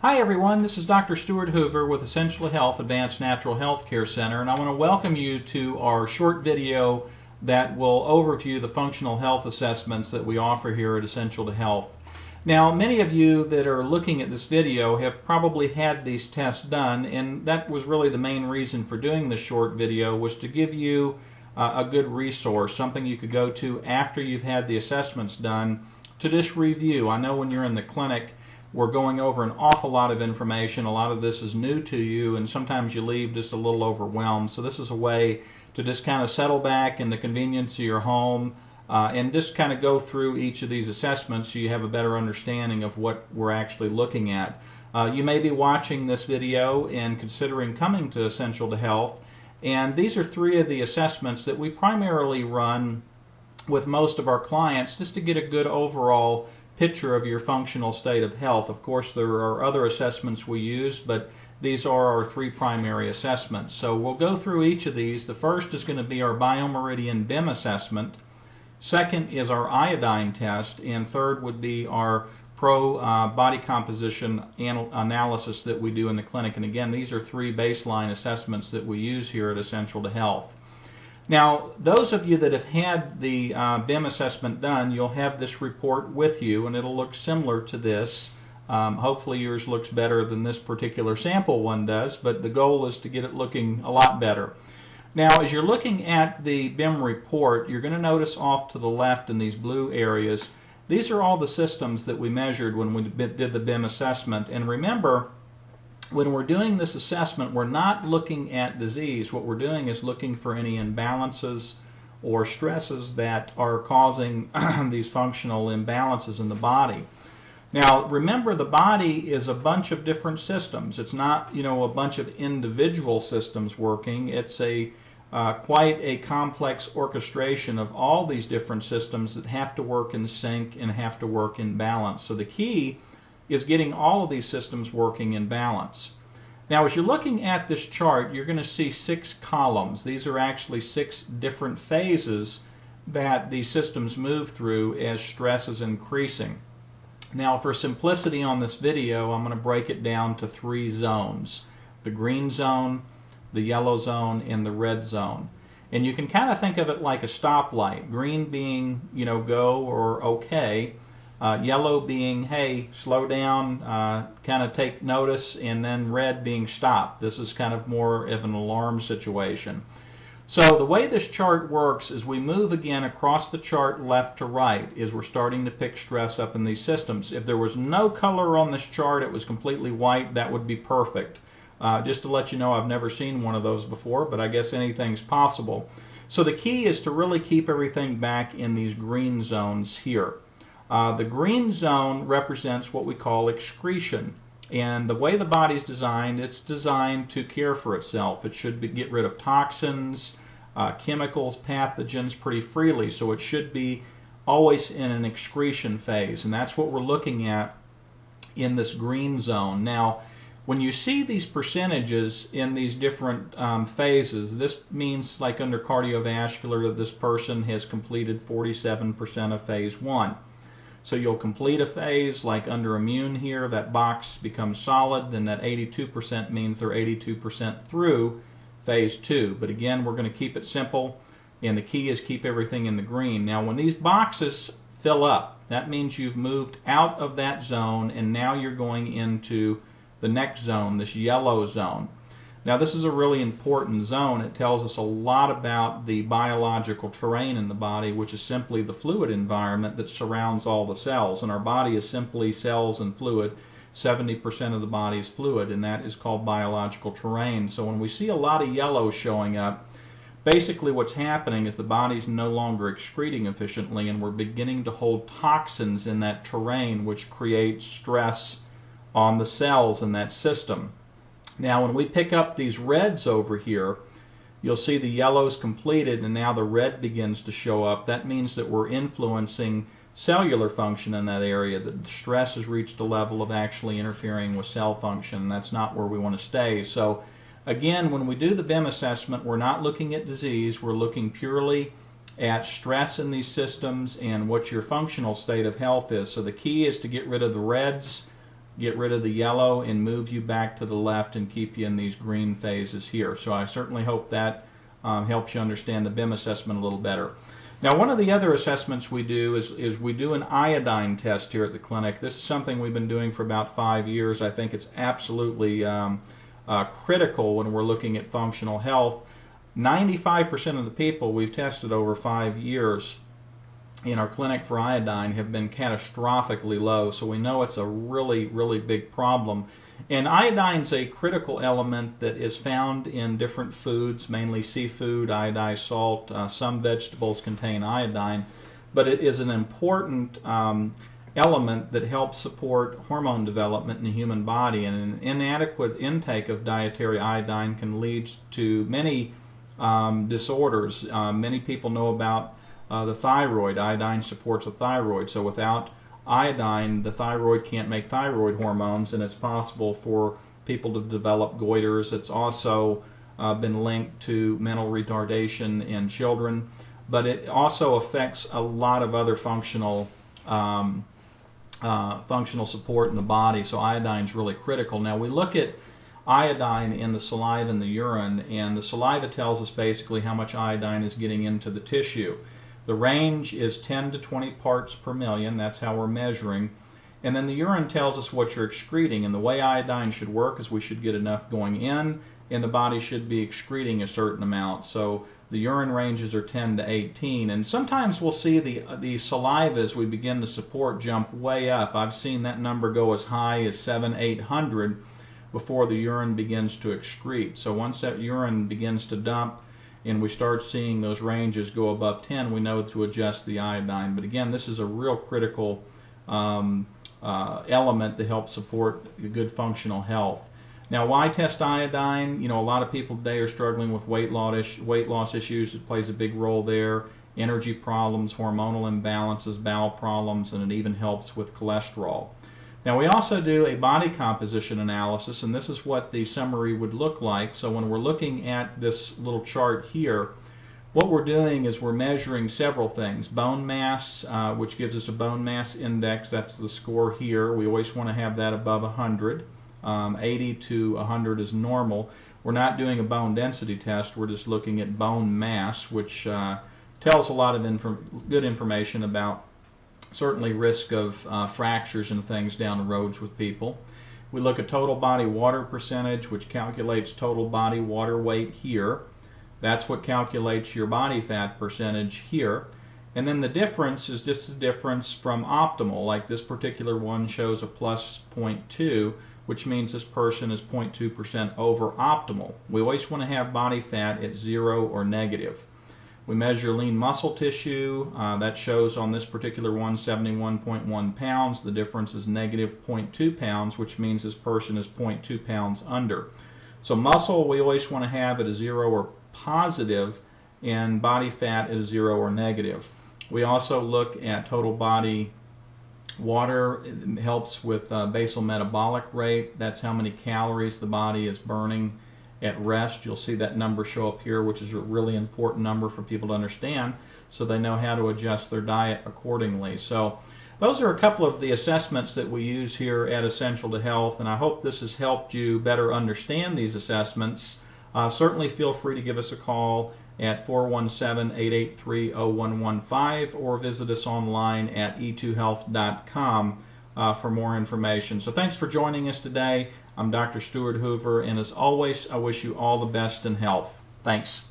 Hi everyone, this is Dr. Stuart Hoover with Essential Health Advanced Natural Health Care Center, and I want to welcome you to our short video that will overview the functional health assessments that we offer here at Essential to Health. Now, many of you that are looking at this video have probably had these tests done, and that was really the main reason for doing this short video, was to give you a good resource, something you could go to after you've had the assessments done to just review. I know when you're in the clinic, we're going over an awful lot of information. A lot of this is new to you, and sometimes you leave just a little overwhelmed. So this is a way to just kind of settle back in the convenience of your home and just kind of go through each of these assessments so you have a better understanding of what we're actually looking at. You may be watching this video and considering coming to Essential to Health, and these are three of the assessments that we primarily run with most of our clients just to get a good overall picture of your functional state of health. Of course, there are other assessments we use, but these are our three primary assessments. So we'll go through each of these. The first is going to be our Meridian Dem Assessment. Second is our Iodine Test, and third would be our body composition analysis that we do in the clinic. And again, these are three baseline assessments that we use here at Essential to Health. Now, those of you that have had the BIM assessment done, you'll have this report with you, and it'll look similar to this. Hopefully yours looks better than this particular sample one does, but the goal is to get it looking a lot better. Now, as you're looking at the BIM report, you're going to notice off to the left in these blue areas, these are all the systems that we measured when we did the BIM assessment. And remember, when we're doing this assessment, we're not looking at disease. What we're doing is looking for any imbalances or stresses that are causing these functional imbalances in the body. Now, remember, the body is a bunch of different systems. It's not, a bunch of individual systems working. It's quite a complex orchestration of all these different systems that have to work in sync and have to work in balance. So the key is getting all of these systems working in balance. Now, as you're looking at this chart, you're going to see 6 columns. These are actually 6 different phases that these systems move through as stress is increasing. Now, for simplicity on this video, I'm going to break it down to 3 zones: the green zone, the yellow zone, and the red zone. And you can kind of think of it like a stoplight. Green being, go or okay. Yellow being, hey, slow down, kind of take notice, and then red being stop. This is kind of more of an alarm situation. So the way this chart works is we move again across the chart left to right as we're starting to pick stress up in these systems. If there was no color on this chart, it was completely white, that would be perfect. Just to let you know, I've never seen one of those before, but I guess anything's possible. So the key is to really keep everything back in these green zones here. The green zone represents what we call excretion. And the way the body's designed, it's designed to care for itself. It should get rid of toxins, chemicals, pathogens pretty freely. So it should be always in an excretion phase. And that's what we're looking at in this green zone. Now, when you see these percentages in these different phases, this means, like under cardiovascular, that this person has completed 47% of phase 1. So you'll complete a phase, like under immune here, that box becomes solid, then that 82% means they're 82% through phase 2. But again, we're going to keep it simple, and the key is keep everything in the green. Now, when these boxes fill up, that means you've moved out of that zone, and now you're going into the next zone, this yellow zone. Now, this is a really important zone. It tells us a lot about the biological terrain in the body, which is simply the fluid environment that surrounds all the cells. And our body is simply cells and fluid. 70% of the body is fluid, and that is called biological terrain. So when we see a lot of yellow showing up, basically what's happening is the body's no longer excreting efficiently, and we're beginning to hold toxins in that terrain, which creates stress on the cells in that system. Now, when we pick up these reds over here, you'll see the yellow's completed, and now the red begins to show up. That means that we're influencing cellular function in that area, that the stress has reached a level of actually interfering with cell function. That's not where we want to stay. So again, when we do the BIM assessment, we're not looking at disease. We're looking purely at stress in these systems and what your functional state of health is. So the key is to get rid of the reds, get rid of the yellow and move you back to the left and keep you in these green phases here. So I certainly hope that helps you understand the BIM assessment a little better. Now, one of the other assessments we do is we do an iodine test here at the clinic. This is something we've been doing for about 5 years. I think it's absolutely critical when we're looking at functional health. 95% of the people we've tested over 5 years in our clinic for iodine have been catastrophically low, so we know it's a really, really big problem. And iodine is a critical element that is found in different foods, mainly seafood, iodized salt. Some vegetables contain iodine, but it is an important element that helps support hormone development in the human body. And an inadequate intake of dietary iodine can lead to many disorders. Many people know about the thyroid. Iodine supports the thyroid, so without iodine, the thyroid can't make thyroid hormones, and it's possible for people to develop goiters. It's also been linked to mental retardation in children, but it also affects a lot of other functional support in the body, so iodine is really critical. Now, we look at iodine in the saliva and the urine, and the saliva tells us basically how much iodine is getting into the tissue. The range is 10 to 20 parts per million. That's how we're measuring. And then the urine tells us what you're excreting. And the way iodine should work is we should get enough going in, and the body should be excreting a certain amount. So the urine ranges are 10 to 18. And sometimes we'll see the saliva as we begin to support jump way up. I've seen that number go as high as 700-800 before the urine begins to excrete. So once that urine begins to dump, and we start seeing those ranges go above 10, we know to adjust the iodine. But again, this is a real critical element to help support good functional health. Now, why test iodine? You know, a lot of people today are struggling with weight loss issues. It plays a big role there. Energy problems, hormonal imbalances, bowel problems, and it even helps with cholesterol. Now, we also do a body composition analysis, and this is what the summary would look like. So when we're looking at this little chart here, what we're doing is we're measuring several things. Bone mass, which gives us a bone mass index. That's the score here. We always want to have that above 100. 80 to 100 is normal. We're not doing a bone density test. We're just looking at bone mass, which tells a lot of good information about certainly risk of fractures and things down the roads with people. We look at total body water percentage, which calculates total body water weight here. That's what calculates your body fat percentage here. And then the difference is just the difference from optimal. Like this particular one shows a plus 0.2, which means this person is 0.2% over optimal. We always want to have body fat at 0 or negative. We measure lean muscle tissue. That shows on this particular one 71.1 pounds. The difference is negative 0.2 pounds, which means this person is 0.2 pounds under. So muscle we always want to have at a 0 or positive, and body fat at a 0 or negative. We also look at total body water. It helps with basal metabolic rate. That's how many calories the body is burning at rest. You'll see that number show up here, which is a really important number for people to understand so they know how to adjust their diet accordingly. So those are a couple of the assessments that we use here at Essential to Health, and I hope this has helped you better understand these assessments. Certainly feel free to give us a call at 417-883-0115 or visit us online at e2health.com for more information. So thanks for joining us today. I'm Dr. Stuart Hoover, and as always, I wish you all the best in health. Thanks.